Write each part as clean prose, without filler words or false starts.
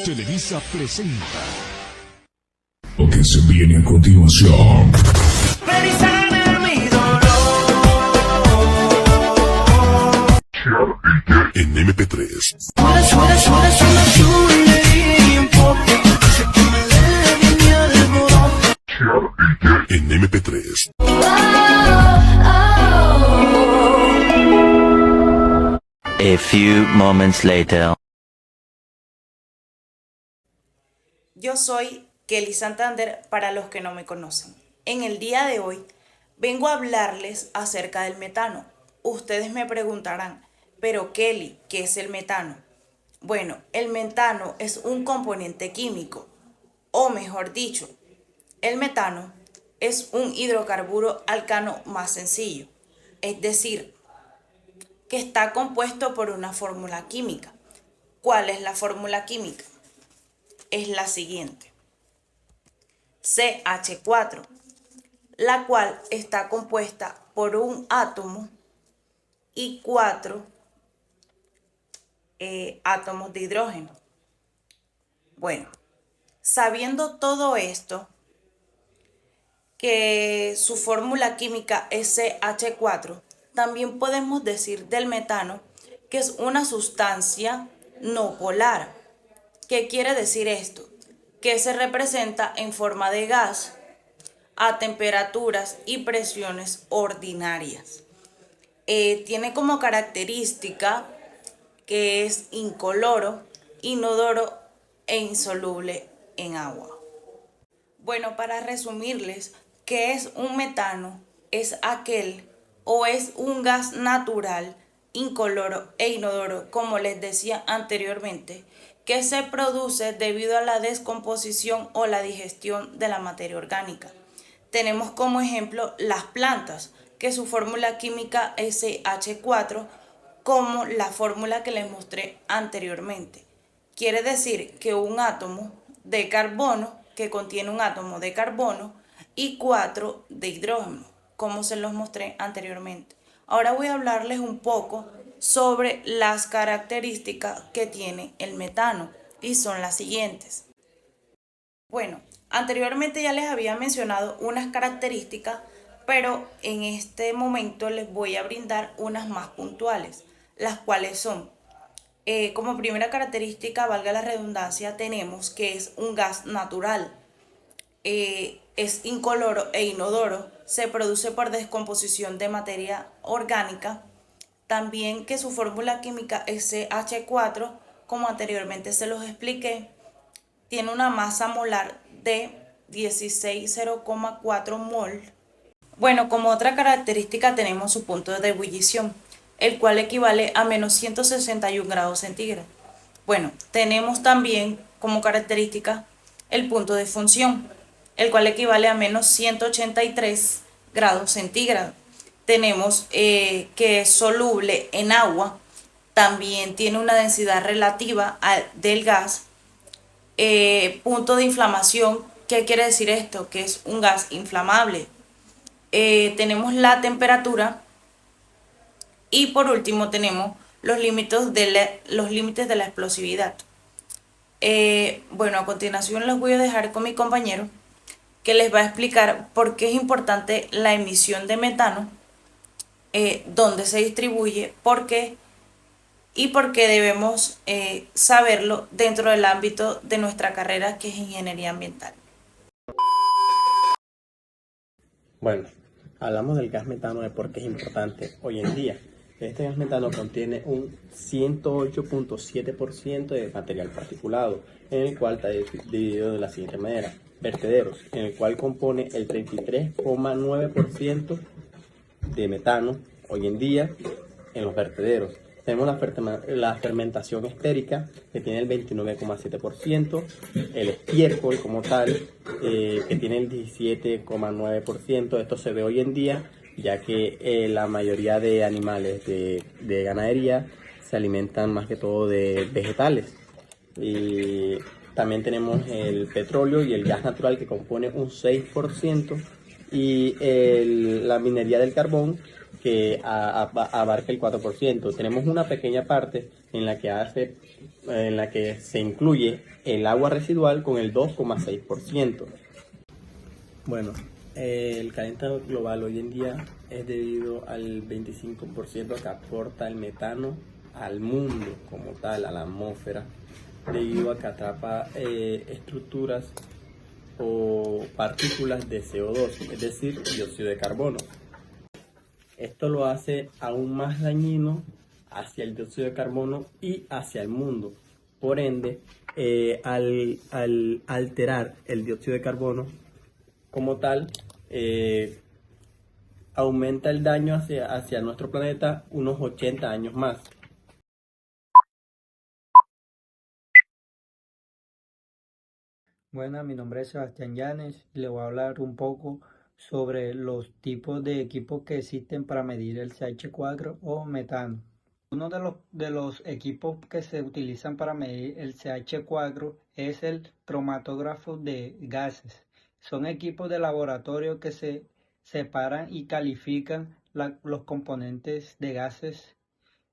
Televisa presenta lo que se viene a continuación. En MP3. En MP3. A few moments later. Yo soy Kelly Santander para los que no me conocen. En el día de hoy vengo a hablarles acerca del metano. Ustedes me preguntarán, pero Kelly, ¿qué es el metano? Bueno, el metano es un componente químico, o mejor dicho, el metano es un hidrocarburo alcano más sencillo, es decir, que está compuesto por una fórmula química. ¿Cuál es la fórmula química? Es la siguiente: CH4, la cual está compuesta por un átomo y 4 átomos de hidrógeno. Bueno, sabiendo todo esto, que su fórmula química es CH4, también podemos decir del metano que es una sustancia no polar. ¿Qué quiere decir esto? Que se representa en forma de gas a temperaturas y presiones ordinarias. Tiene como característica que es incoloro, inodoro e insoluble en agua. Bueno, para resumirles, ¿qué es un metano? Es aquel o es un gas natural, incoloro e inodoro, como les decía anteriormente, que se produce debido a la descomposición o la digestión de la materia orgánica. Tenemos como ejemplo las plantas, que su fórmula química es CH4, como la fórmula que les mostré anteriormente. Quiere decir que un átomo de carbono, que contiene un átomo de carbono y 4 de hidrógeno, como se los mostré anteriormente. Ahora voy a hablarles un poco sobre las características que tiene el metano y son las siguientes. Bueno, anteriormente ya les había mencionado unas características, pero en este momento les voy a brindar unas más puntuales, las cuales son, como primera característica, valga la redundancia, tenemos que es un gas natural, es incoloro e inodoro, se produce por descomposición de materia orgánica. También que su fórmula química es CH4, como anteriormente se los expliqué, tiene una masa molar de 16,0,4 mol. Bueno, como otra característica tenemos su punto de ebullición, el cual equivale a menos 161 grados centígrados. Bueno, tenemos también como característica el punto de función, el cual equivale a menos 183 grados centígrados. Tenemos que es soluble en agua, también tiene una densidad relativa del gas. Punto de inflamación, ¿qué quiere decir esto? Que es un gas inflamable. Tenemos la temperatura y por último tenemos los límites de la explosividad. Bueno, a continuación les voy a dejar con mi compañero que les va a explicar por qué es importante la emisión de metano, dónde se distribuye, por qué y por qué debemos saberlo dentro del ámbito de nuestra carrera, que es ingeniería ambiental. Bueno, hablamos del gas metano de por qué es importante hoy en día. Este gas metano contiene un 108,7% de material particulado, en el cual está dividido de la siguiente manera: vertederos, en el cual compone el 33,9% de metano hoy en día en los vertederos. Tenemos la fermentación estérica, que tiene el 29,7%, el estiércol como tal, que tiene el 17,9%. Esto se ve hoy en día, ya que la mayoría de animales de ganadería se alimentan más que todo de vegetales. Y también tenemos el petróleo y el gas natural, que compone un 6% y la minería del carbón, que abarca el 4%. Tenemos una pequeña parte en la que se incluye el agua residual con el 2,6%. Bueno, el calentamiento global hoy en día es debido al 25% que aporta el metano al mundo como tal, a la atmósfera, debido a que atrapa estructuras o partículas de CO2, es decir, dióxido de carbono. Esto lo hace aún más dañino hacia el dióxido de carbono y hacia el mundo. Por ende, al alterar el dióxido de carbono como tal, aumenta el daño hacia nuestro planeta unos 80 años más. Buenas, mi nombre es Sebastián Llanes y le voy a hablar un poco sobre los tipos de equipos que existen para medir el CH4 o metano. Uno de los equipos que se utilizan para medir el CH4 es el cromatógrafo de gases. Son equipos de laboratorio que se separan y califican los componentes de gases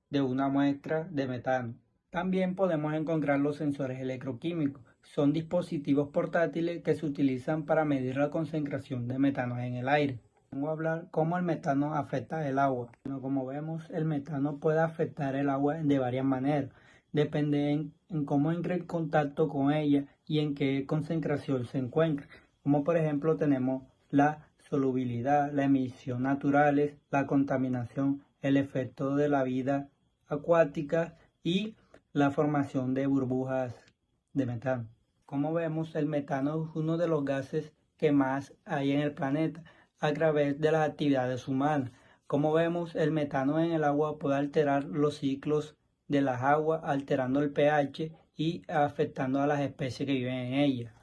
de una muestra de metano. También podemos encontrar los sensores electroquímicos. Son dispositivos portátiles que se utilizan para medir la concentración de metano en el aire. Vamos a hablar cómo el metano afecta el agua. Bueno, como vemos, el metano puede afectar el agua de varias maneras. Depende en cómo entre en contacto con ella y en qué concentración se encuentra. Como por ejemplo tenemos la solubilidad, la emisión naturales, la contaminación, el efecto de la vida acuática y la formación de burbujas de metano. Como vemos, el metano es uno de los gases que más hay en el planeta a través de las actividades humanas. Como vemos, el metano en el agua puede alterar los ciclos de las aguas, alterando el pH y afectando a las especies que viven en ellas.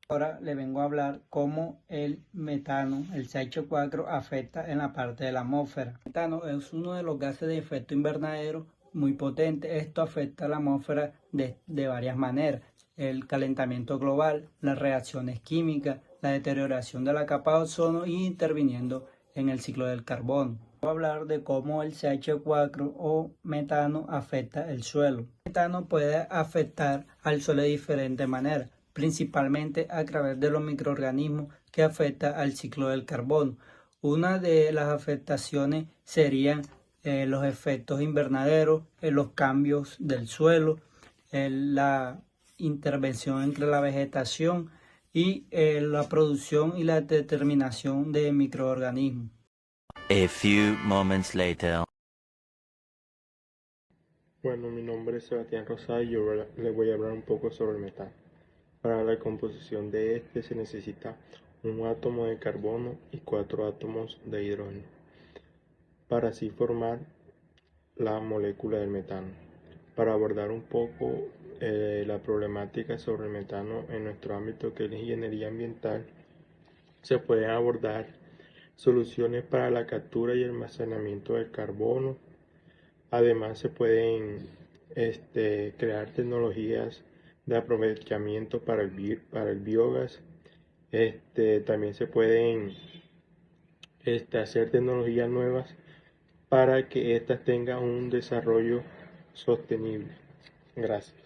Ahora le vengo a hablar cómo el metano, el CH4, afecta en la parte de la atmósfera. El metano es uno de los gases de efecto invernadero muy potente. Esto afecta a la atmósfera de varias maneras. El calentamiento global, las reacciones químicas, la deterioración de la capa de ozono y interviniendo en el ciclo del carbono. Voy a hablar de cómo el CH4 o metano afecta el suelo. El metano puede afectar al suelo de diferentes maneras, principalmente a través de los microorganismos que afectan al ciclo del carbono. Una de las afectaciones serían los efectos invernaderos, los cambios del suelo, la intervención entre la vegetación y la producción y la determinación de microorganismos. A few moments later. Bueno, mi nombre es Sebastián Rosado y yo les voy a hablar un poco sobre el metano. Para la composición de este se necesita un átomo de carbono y 4 átomos de hidrógeno, para así formar la molécula del metano. Para abordar un poco la problemática sobre el metano en nuestro ámbito, que es la ingeniería ambiental, se pueden abordar soluciones para la captura y almacenamiento del carbono. Además se pueden crear tecnologías de aprovechamiento para el biogás. También se pueden hacer tecnologías nuevas para que éstas tengan un desarrollo sostenible. Gracias.